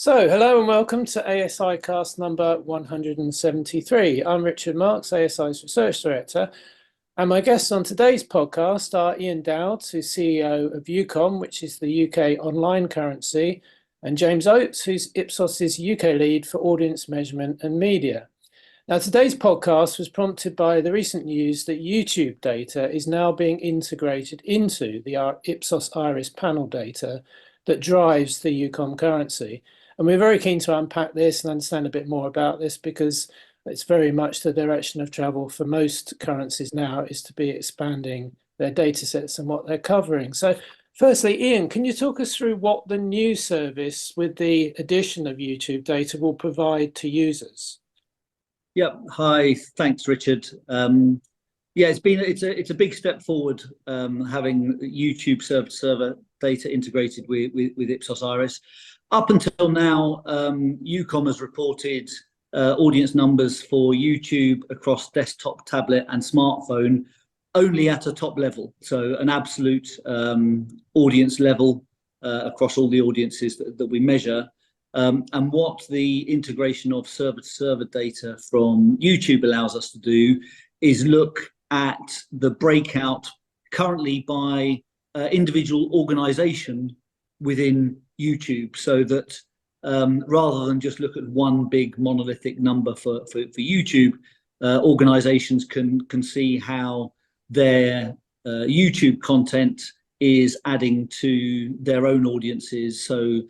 So, hello and welcome to asiCast number 173. I'm Richard Marks, ASI's Research Director, and my guests on today's podcast are Ian Dowd, who's CEO of UKOM, which is the UK online currency, and James Oates, who's Ipsos's UK lead for audience measurement and media. Now, today's podcast was prompted by the recent news that YouTube data is now being integrated into the Ipsos Iris panel data that drives the UKOM currency. And we're very keen to unpack this and understand a bit more about this because it's very much the direction of travel for most currencies now is to be expanding their data sets and what they're covering. So firstly, Ian, can you talk us through what the new service with the addition of YouTube data will provide to users? Yeah. Hi. Thanks, Richard. Yeah, it's a big step forward having YouTube server data integrated with Ipsos Iris. Up until now, UKOM has reported audience numbers for YouTube across desktop, tablet, and smartphone only at a top level, so an absolute audience level across all the audiences that we measure. And what the integration of server-to-server data from YouTube allows us to do is look at the breakout currently by individual organization within YouTube, so that rather than just look at one big monolithic number for YouTube, organizations can see how their YouTube content is adding to their own audiences. So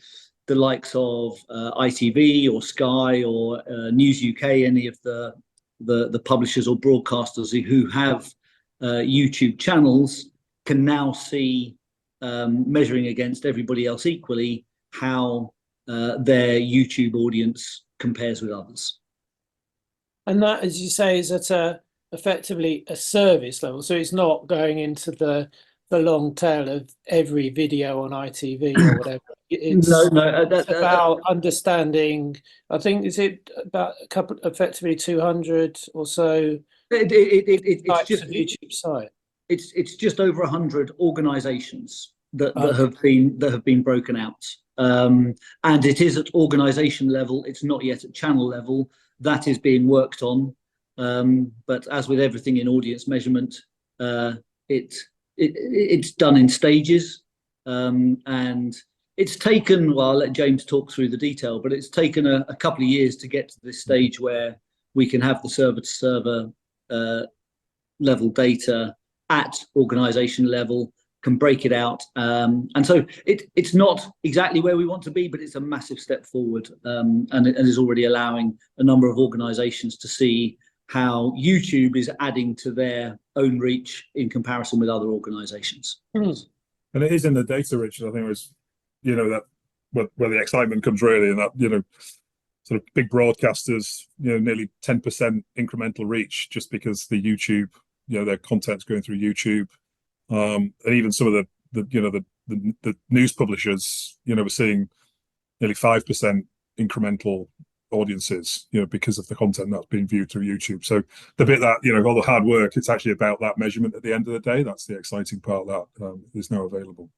the likes of ITV or Sky or News UK, any of the publishers or broadcasters who have YouTube channels can now see, measuring against everybody else equally, how their YouTube audience compares with others. And that, as you say, is at effectively a service level. So it's not going into the long tail of every video on ITV or whatever. It's about understanding. I think is it about a couple, effectively 200 or so. It's just of YouTube site. It's just over 100 organisations that have been broken out, and it is at organisation level. It's not yet at channel level. That is being worked on, but as with everything in audience measurement, it's done in stages, and it's taken, well, I'll let James talk through the detail, but it's taken a couple of years to get to this stage where we can have the server-to-server level data at organisation level, can break it out. And so it's not exactly where we want to be, but it's a massive step forward, and it is already allowing a number of organisations to see how YouTube is adding to their own reach in comparison with other organisations. And it is in the data, Richard. I think it was, that where the excitement comes really, and that, sort of big broadcasters, nearly 10% incremental reach just because the YouTube, their content's going through YouTube. And even some of the news publishers, we're seeing nearly 5% incremental audiences, because of the content that's being viewed through YouTube. So the bit that, all the hard work, it's actually about that measurement at the end of the day. That's the exciting part that is now available.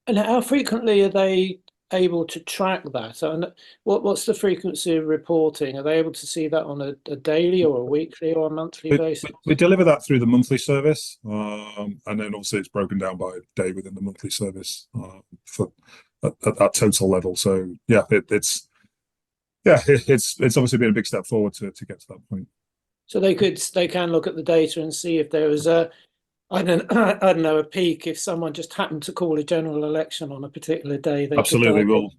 And how frequently are they able to track that? And what's the frequency of reporting? Are they able to see that on a daily or a weekly or a monthly basis? We deliver that through the monthly service, and then obviously it's broken down by day within the monthly service for at that total level. So yeah, it's obviously been a big step forward to get to that point. So they can look at the data and see if there was I don't know, a peak if someone just happened to call a general election on a particular day. Absolutely, we'll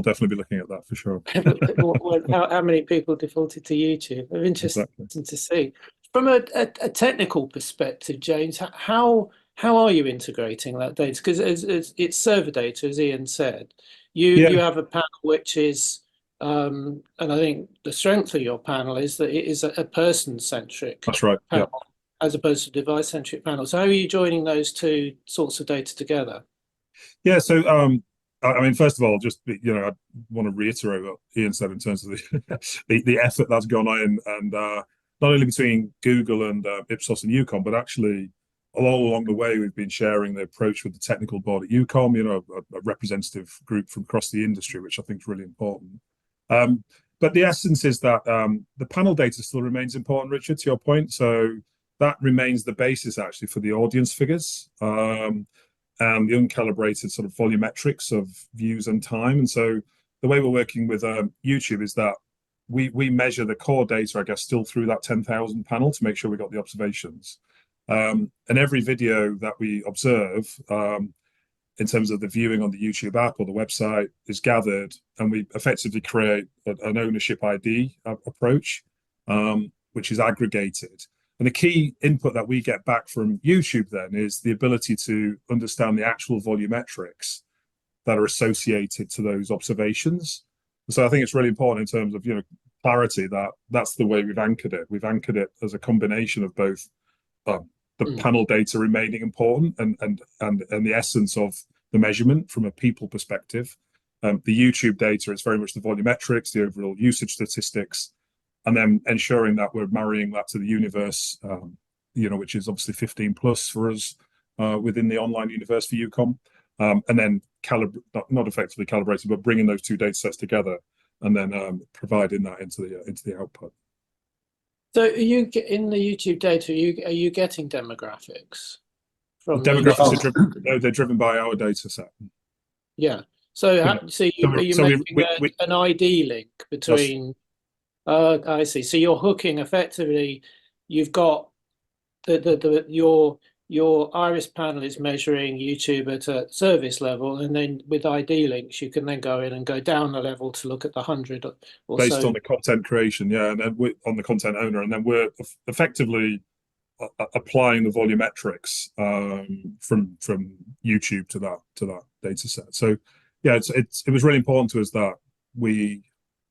definitely be looking at that for sure. how many people defaulted to YouTube? Interesting to see. From a technical perspective, James, how are you integrating that data? Because it's server data, as Ian said. You have a panel which is, and I think the strength of your panel is that it is a person-centric. That's right. Panel, as opposed to device-centric panels. How are you joining those two sorts of data together? Yeah, so I mean, first of all, just I want to reiterate what Ian said in terms of the effort that's gone on, and not only between Google and Ipsos and UKOM, but actually all along the way, we've been sharing the approach with the technical board at UKOM, you know, a representative group from across the industry, which I think is really important. But the essence is that the panel data still remains important, Richard, to your point. So that remains the basis actually for the audience figures and the uncalibrated sort of volumetrics of views and time. And so the way we're working with YouTube is that we measure the core data, I guess, still through that 10,000 panel to make sure we got the observations. And every video that we observe in terms of the viewing on the YouTube app or the website is gathered, and we effectively create an ownership ID approach, which is aggregated. And the key input that we get back from YouTube then is the ability to understand the actual volumetrics that are associated to those observations. So I think it's really important in terms of, you know, clarity, that that's the way we've anchored it. We've anchored it as a combination of both the panel data remaining important and the essence of the measurement from a people perspective. The YouTube data is very much the volumetrics, the overall usage statistics, and then ensuring that we're marrying that to the universe, you know, which is obviously 15 plus for us within the online universe for UKOM, and then not effectively calibrated, but bringing those two data sets together and then providing that into the output. So are you in the YouTube data? Are you getting demographics from demographics? Are driven, they're driven by our data set. Yeah. So Yeah. are you making an ID link between? I see. So you're hooking effectively. You've got your iris panel is measuring YouTube at a service level, and then with ID links, you can then go in and go down a level to look at the 100 or based so. On the content creation, yeah, and then we're on the content owner, and then we're effectively applying the volumetrics from YouTube to that data set. So yeah, it was really important to us that we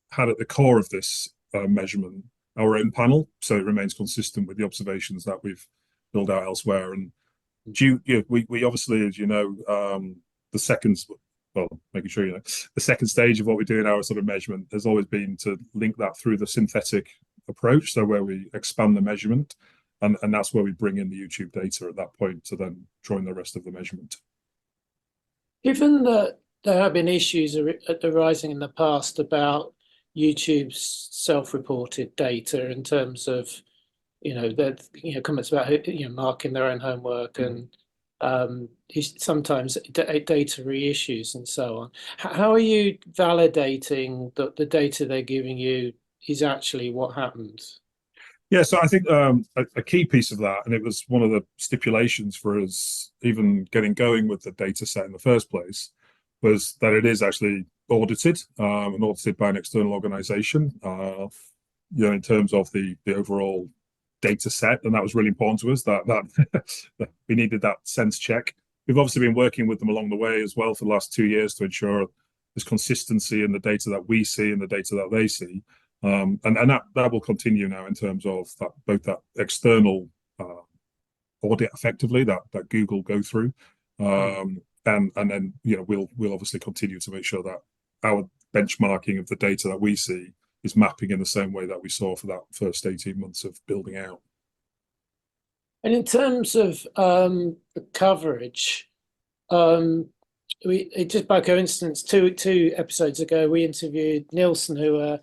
had at the core of this measurement our own panel, so it remains consistent with the observations that we've built out elsewhere. And we obviously, as you know, the second, well, making sure you know, the second stage of what we do in our sort of measurement has always been to link that through the synthetic approach, so where we expand the measurement, and that's where we bring in the YouTube data at that point to then join the rest of the measurement. Given that there have been issues arising in the past about YouTube's self-reported data in terms of, you know, that, you know, comments about, you know, marking their own homework and sometimes data reissues and so on. How are you validating that the data they're giving you is actually what happened? Yeah, so I think a key piece of that, and it was one of the stipulations for us even getting going with the data set in the first place, was that it is actually audited and audited by an external organization, you know, in terms of the overall data set. And that was really important to us, that we needed that sense check. We've obviously been working with them along the way as well for the last 2 years to ensure there's consistency in the data that we see and the data that they see. And that will continue now in terms of that, both that external audit effectively that Google go through, and then, you know, we'll obviously continue to make sure that our benchmarking of the data that we see is mapping in the same way that we saw for that first 18 months of building out. And in terms of the coverage, just by coincidence, two episodes ago, we interviewed Nielsen, who are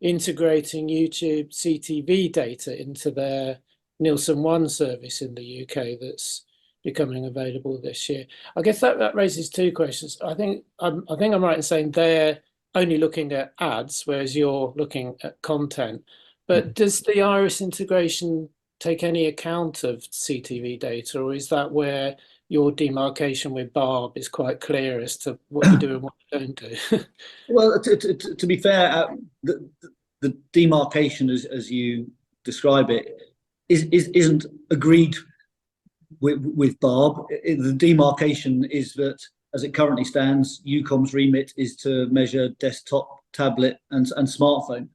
integrating YouTube CTV data into their Nielsen One service in the UK that's becoming available this year. I guess that raises two questions. I think I'm right in saying they're only looking at ads, whereas you're looking at content. But does the iris integration take any account of CTV data, or is that where your demarcation with Barb is quite clear as to what you do and what you don't do? Well, to be fair, the demarcation, as you describe it, isn't agreed with Barb. The demarcation is that, as it currently stands, UKOM's remit is to measure desktop, tablet, and smartphone,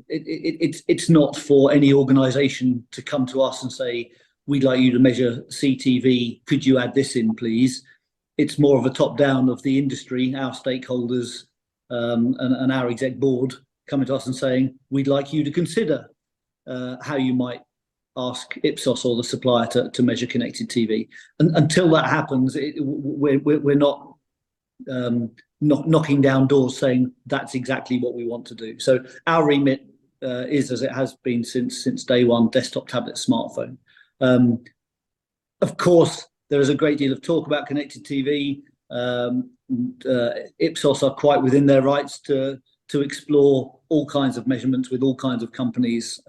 it's not for any organisation to come to us and say, we'd like you to measure CTV, could you add this in, please? It's more of a top-down of the industry, our stakeholders, and our exec board coming to us and saying, we'd like you to consider how you might ask Ipsos or the supplier to measure connected TV. And until that happens, we're not knocking down doors saying that's exactly what we want to do. So our remit is, as it has been since day one, desktop, tablet, smartphone. Of course, there is a great deal of talk about connected TV. Ipsos are quite within their rights to explore all kinds of measurements with all kinds of companies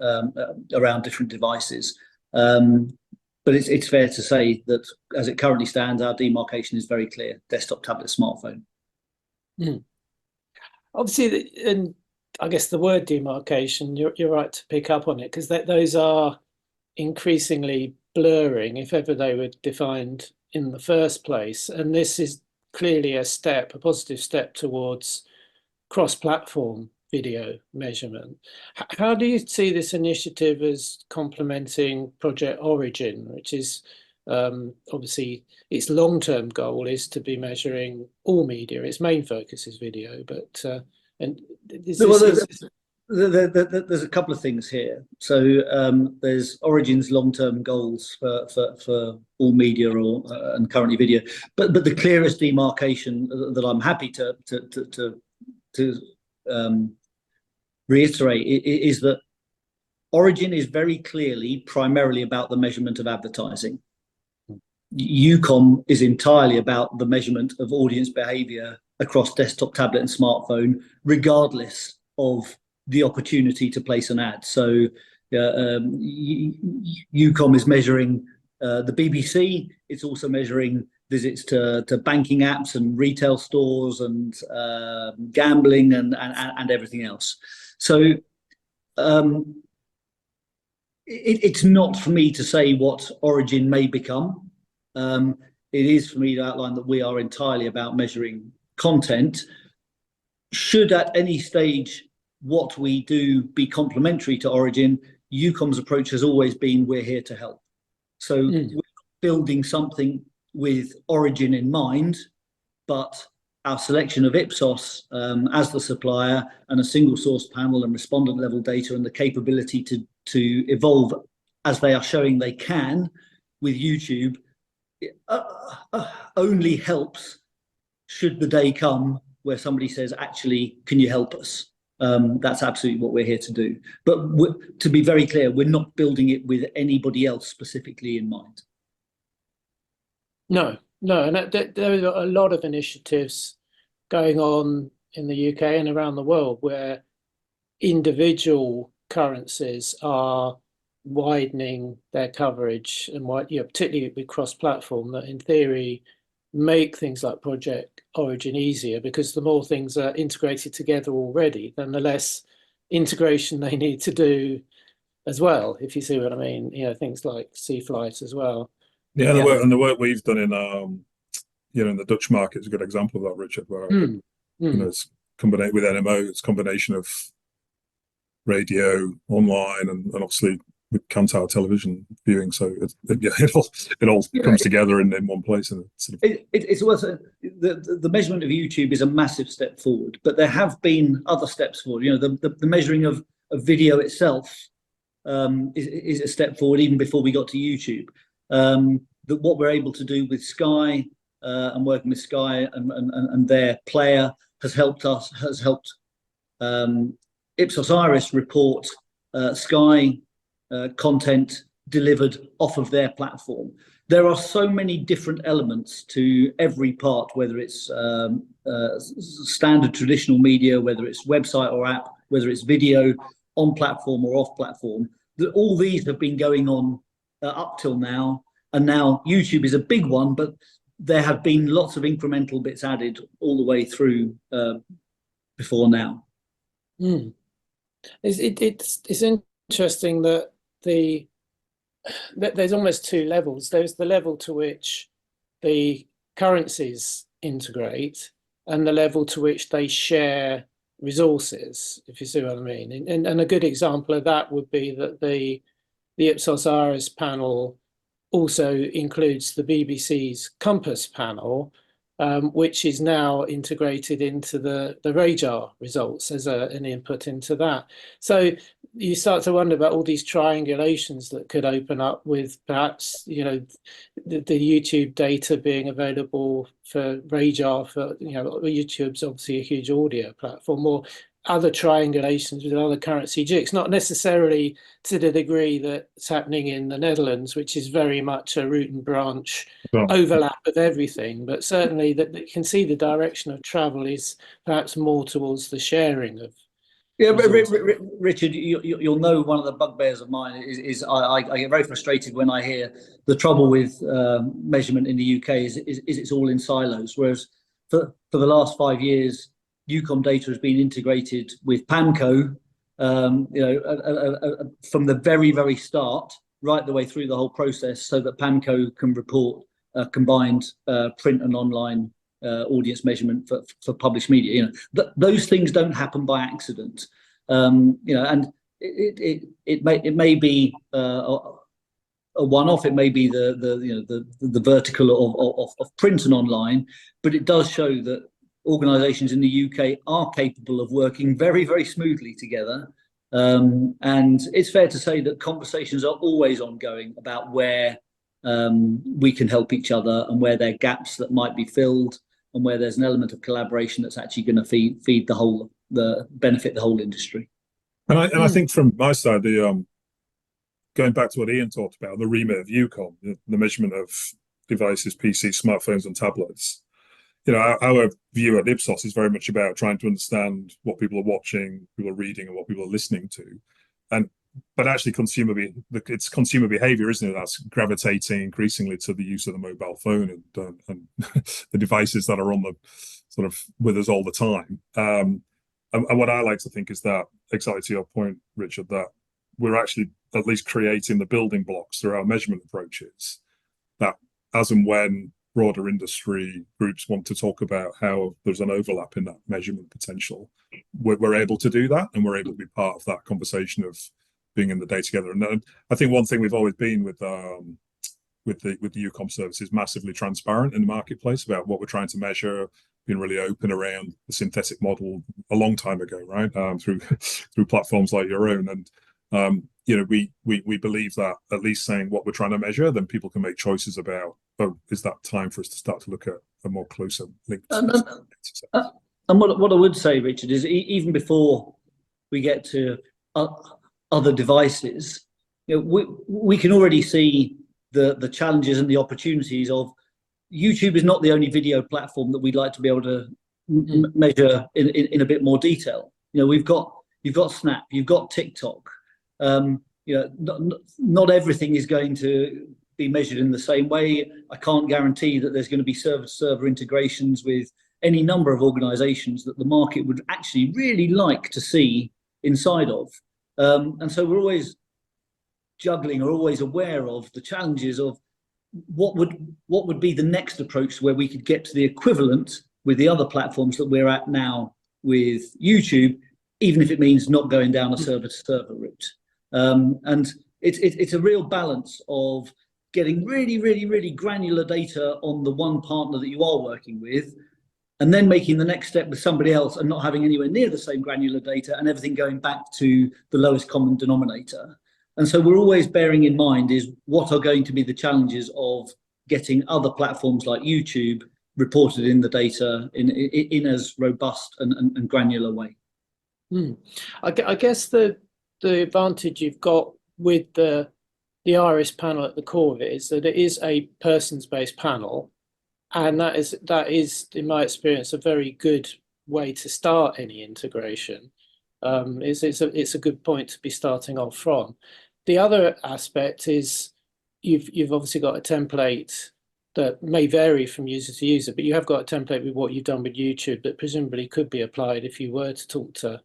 around different devices. But it's fair to say that as it currently stands, our demarcation is very clear: desktop, tablet, smartphone. Mm. Obviously, and I guess the word demarcation, you're right to pick up on it, because those are increasingly blurring, if ever they were defined in the first place. And this is clearly a positive step towards cross-platform video measurement. How do you see this initiative as complementing Project Origin, which is obviously its long-term goal is to be measuring all media? Its main focus is video, but there's a couple of things here. So there's Origin's long-term goals for all media and currently video, but the clearest demarcation that I'm happy to reiterate is that Origin is very clearly primarily about the measurement of advertising. UKOM is entirely about the measurement of audience behavior across desktop, tablet, and smartphone, regardless of the opportunity to place an ad. So UKOM is measuring the BBC. It's also measuring visits to banking apps and retail stores and gambling and everything else. So it's not for me to say what Origin may become. It is for me to outline that we are entirely about measuring content. Should at any stage what we do be complementary to Origin, UKOM's approach has always been, we're here to help. So we're building something with Origin in mind, but our selection of Ipsos as the supplier and a single source panel and respondent level data and the capability to evolve as they are showing they can with YouTube only helps should the day come where somebody says, actually, can you help us? That's absolutely what we're here to do. But to be very clear, we're not building it with anybody else specifically in mind. No, and there are a lot of initiatives going on in the UK and around the world where individual currencies are widening their coverage, and particularly with cross-platform, that in theory make things like Project Origin easier, because the more things are integrated together already, then the less integration they need to do as well, if you see what I mean. Things like C-Flight as well. Yeah, the work we've done in in the Dutch market is a good example of that, Richard, where it's combined with NMO, it's a combination of radio, online, and obviously with Kantar television viewing. So it all comes together in one place. And it's worth the measurement of YouTube is a massive step forward, but there have been other steps forward. The measuring of video itself is a step forward even before we got to YouTube. What we're able to do with Sky and working with Sky and their player has helped Ipsos Iris report Sky content delivered off of their platform. There are so many different elements to every part, whether it's standard traditional media, whether it's website or app, whether it's video on platform or off platform, that all these have been going on up till now. And now YouTube is a big one, but there have been lots of incremental bits added all the way through before now. It's interesting that there's almost two levels. There's the level to which the currencies integrate and the level to which they share resources, if you see what I mean. And a good example of that would be that the Ipsos Iris panel also includes the BBC's Compass panel, which is now integrated into the radar results as an input into that. So you start to wonder about all these triangulations that could open up with perhaps, the YouTube data being available for radar, for, YouTube's obviously a huge audio platform, or other triangulations with other currency jigs, not necessarily to the degree that's happening in the Netherlands, which is very much a root and branch overlap of everything, but certainly that you can see the direction of travel is perhaps more towards the sharing of. Yeah, Richard, you'll know one of the bugbears of mine is I get very frustrated when I hear the trouble with measurement in the UK is it's all in silos, whereas for the last 5 years, UKOM data has been integrated with PAMCO, from the very start right the way through the whole process, so that PAMCO can report combined print and online audience measurement for published media. Those things don't happen by accident. And it may be a one-off. It may be the vertical of print and online, but it does show that organisations in the UK are capable of working very smoothly together. And it's fair to say that conversations are always ongoing about where we can help each other and where there are gaps that might be filled, and where there's an element of collaboration that's actually going to feed the benefit the whole industry. And I think from my side, going back to what Ian talked about, the remit of UKOM, the measurement of devices, PCs, smartphones, and tablets. Our view at Ipsos is very much about trying to understand what people are watching, people are reading, and what people are listening to. But actually, it's consumer behavior, isn't it? That's gravitating increasingly to the use of the mobile phone and the devices that are on the sort of with us all the time. And what I like to think is that, exactly to your point, Richard, that we're actually at least creating the building blocks through our measurement approaches, that as and when broader industry groups want to talk about how there's an overlap in that measurement potential, we're able to do that, and we're able to be part of that conversation of being in the day together. And I think one thing we've always been with the UKOM service is massively transparent in the marketplace about what we're trying to measure, being really open around the synthetic model a long time ago, right? Through platforms like your own. And we believe that at least saying what we're trying to measure, then people can make choices about, is that time for us to start to look at a more closer link? And what I would say, Richard, is even before we get to other devices, we can already see the challenges and the opportunities of YouTube is not the only video platform that we'd like to be able to measure in a bit more detail. You've got Snap, you've got TikTok. Not everything is going to be measured in the same way. I can't guarantee that there's going to be server-to-server integrations with any number of organizations that the market would actually really like to see inside of. And so we're always juggling, or always aware of the challenges of what would be the next approach where we could get to the equivalent with the other platforms that we're at now with YouTube, even if it means not going down a server-to-server route. And it's a real balance of getting really granular data on the one partner that you are working with, and then making the next step with somebody else and not having anywhere near the same granular data, and everything going back to the lowest common denominator. And so we're always bearing in mind is what are going to be the challenges of getting other platforms like YouTube reported in the data in as robust and granular way. I guess the advantage you've got with the IRIS panel at the core of it is that it is a persons-based panel, and that is, in my experience, a very good way to start any integration. It's a good point to be starting off from. The other aspect is you've obviously got a template that may vary from user to user, but you have got a template with what you've done with YouTube that presumably could be applied if you were to talk to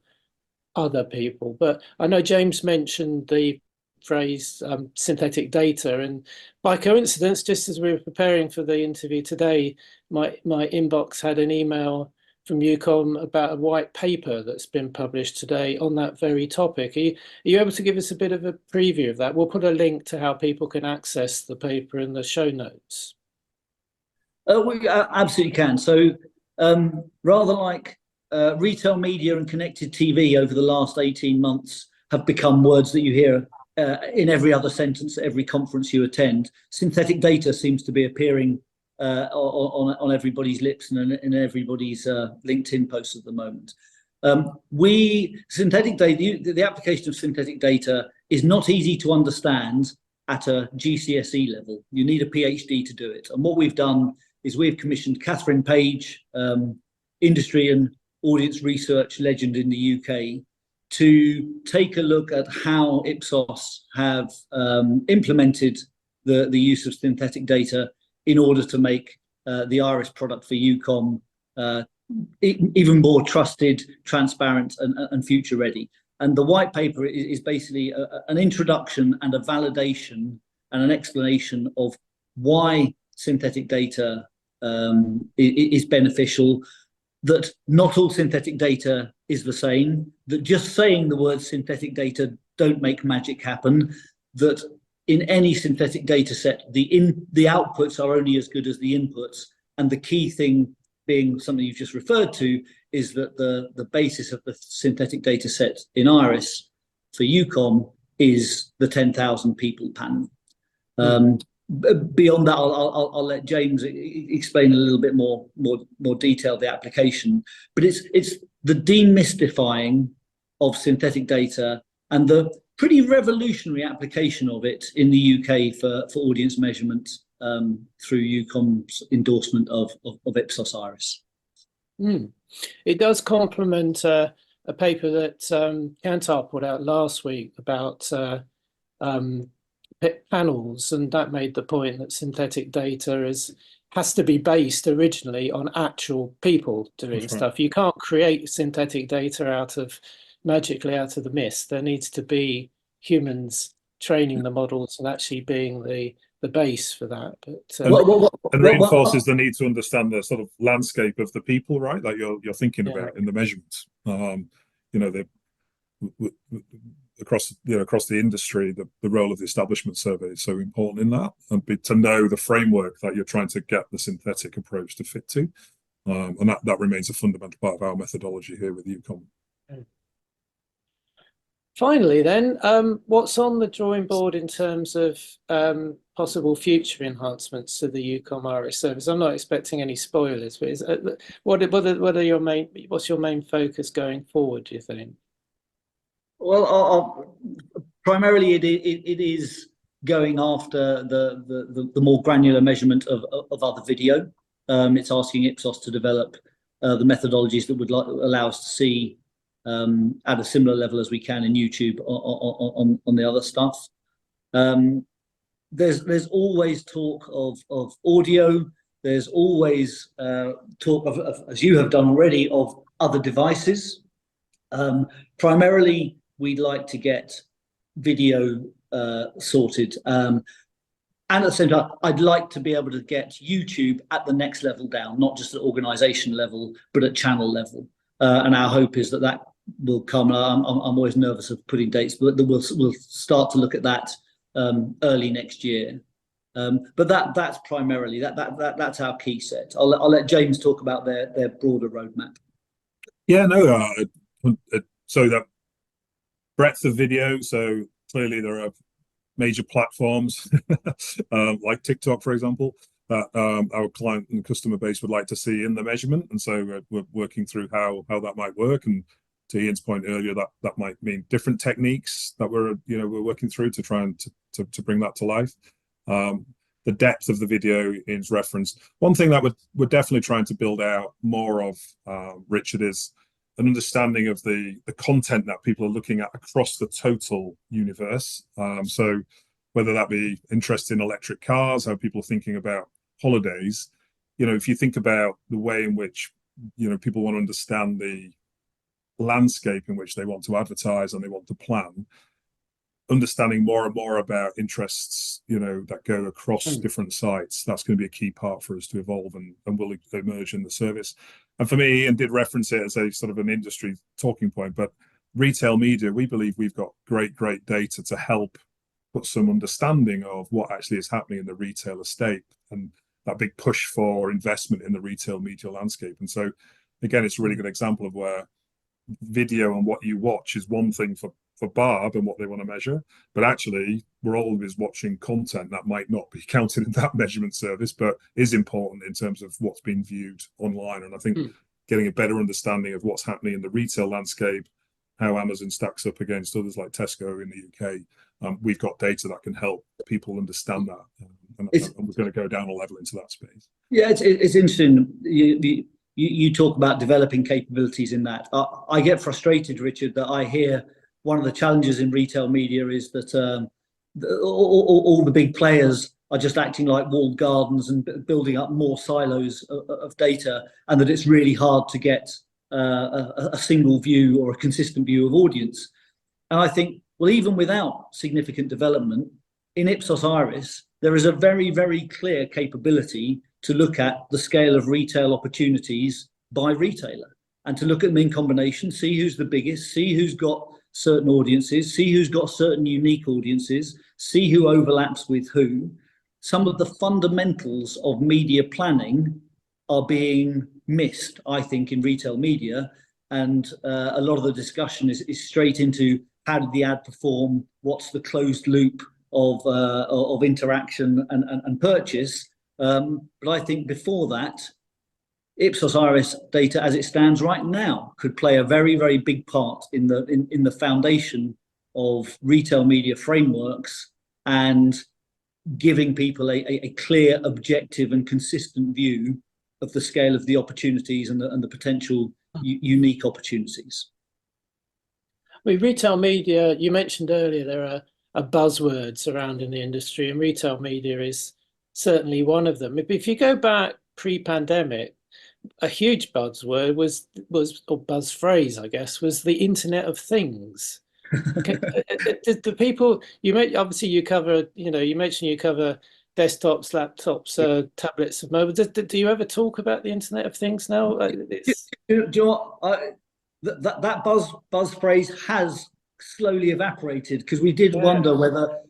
other people. But I know James mentioned the phrase synthetic data, and by coincidence, just as we were preparing for the interview today, my inbox had an email from UKOM about a white paper that's been published today on that very topic. Are you able to give us a bit of a preview of that? We'll put a link to how people can access the paper in the show notes. We absolutely can. So rather like retail media and connected TV over the last 18 months have become words that you hear in every other sentence, every conference you attend. Synthetic data seems to be appearing on everybody's lips and in everybody's LinkedIn posts at the moment. Synthetic data, the application of synthetic data is not easy to understand at a GCSE level. You need a PhD to do it. And what we've done is we've commissioned Catherine Page, industry and audience research legend in the UK, to take a look at how Ipsos have implemented the use of synthetic data in order to make the IRIS product for UKOM even more trusted, transparent, and future ready. And the white paper is basically an introduction and a validation and an explanation of why synthetic data is beneficial, that not all synthetic data is the same, that just saying the word synthetic data don't make magic happen, that in any synthetic data set, the outputs are only as good as the inputs, and the key thing being something you've just referred to is that the basis of the synthetic data set in IRIS for UKOM is the 10,000 people panel. Beyond that, I'll let James explain a little bit more detail the application, but it's the demystifying of synthetic data and the pretty revolutionary application of it in the UK for audience measurement through UKOM's endorsement of Ipsos IRIS. It does complement a paper that Kantar put out last week about panels, and that made the point that synthetic data has to be based originally on actual people doing stuff. You can't create synthetic data magically out of the mist. There needs to be humans training the models and actually being the base for that. But and reinforces the need to understand the sort of landscape of the people, right? Like you're thinking about in the measurements. Across the industry, the role of the establishment survey is so important in that, and to know the framework that you're trying to get the synthetic approach to fit to, and that remains a fundamental part of our methodology here with UKOM. Finally, then, what's on the drawing board in terms of possible future enhancements to the UKOM IRIS service? I'm not expecting any spoilers, but what's your main focus going forward, do you think? Well, primarily it is going after the more granular measurement of other video. It's asking Ipsos to develop the methodologies that would allow us to see at a similar level as we can in YouTube on the other stuff. There's always talk of audio. There's always talk of, as you have done already, of other devices. Primarily, we'd like to get video sorted. And at the same time, I'd like to be able to get YouTube at the next level down, not just at organization level, but at channel level. And our hope is that will come. I'm always nervous of putting dates, but we'll start to look at that early next year. But that's primarily that's our key set. I'll let James talk about their broader roadmap. Yeah, no. So that breadth of video. So clearly there are major platforms like TikTok, for example, that our client and customer base would like to see in the measurement, and so we're working through how that might work. And to Ian's point earlier, that might mean different techniques that we're working through to try and to bring that to life. The depth of the video is referenced. One thing that we're definitely trying to build out more of, Richard, is an understanding of the content that people are looking at across the total universe. So whether that be interest in electric cars, how people are thinking about holidays, if you think about the way in which people want to understand the landscape in which they want to advertise and they want to plan, understanding more and more about interests that go across different sites, that's going to be a key part for us to evolve and will emerge in the service. And for me, Ian did reference it as a sort of an industry talking point, but retail media, we believe we've got great data to help put some understanding of what actually is happening in the retail estate and that big push for investment in the retail media landscape. And so again, it's a really good example of where video and what you watch is one thing for for Barb and what they want to measure, but actually we're always watching content that might not be counted in that measurement service, but is important in terms of what's being viewed online. And I think getting a better understanding of what's happening in the retail landscape, how Amazon stacks up against others like Tesco in the UK, we've got data that can help people understand that, and we're going to go down a level into that space. Yeah, it's interesting. You talk about developing capabilities in that. I get frustrated, Richard, that I hear one of the challenges in retail media is that all the big players are just acting like walled gardens and building up more silos of data, and that it's really hard to get a single view or a consistent view of audience. And I think, well, even without significant development in Ipsos Iris, there is a very, very clear capability to look at the scale of retail opportunities by retailer and to look at them in combination, see who's the biggest, see who's got certain audiences, see who's got certain unique audiences, see who overlaps with who. Some of the fundamentals of media planning are being missed, I think, in retail media. And a lot of the discussion is straight into how did the ad perform, what's the closed loop of interaction and purchase. But I think before that, Ipsos Iris data as it stands right now could play a very, very big part in the foundation of retail media frameworks and giving people a clear, objective and consistent view of the scale of the opportunities and the potential unique opportunities. With retail media, you mentioned earlier there are buzzwords around in the industry, and retail media is certainly one of them. If you go back pre-pandemic, a huge buzzword was or buzz phrase, I guess, was the Internet of Things. The people obviously you cover, you mentioned you cover desktops, laptops, tablets, and mobile. Do you ever talk about the Internet of Things now? Do you know what? That buzz phrase has slowly evaporated, because we did wonder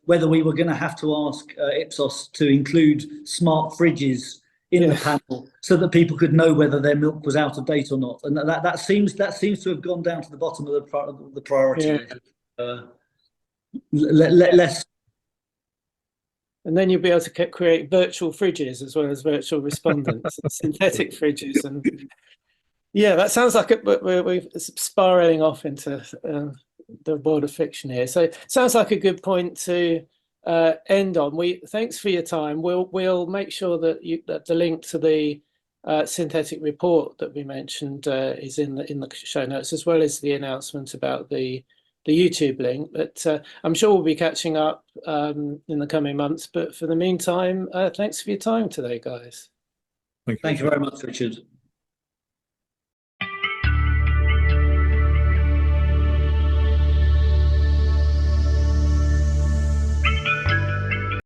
whether we were going to have to ask Ipsos to include smart fridges in the panel so that people could know whether their milk was out of date or not, and that seems to have gone down to the bottom of the priority. Less. And then you'll be able to create virtual fridges as well as virtual respondents, and synthetic fridges, and that sounds like we're spiraling off into the world of fiction here. So it sounds like a good point to end on. Thanks for your time. We'll make sure that the link to the synthetic report that we mentioned is in the show notes, as well as the announcement about the YouTube link. But I'm sure we'll be catching up in the coming months. But for the meantime, thanks for your time today, guys. Thank you very much, Richard.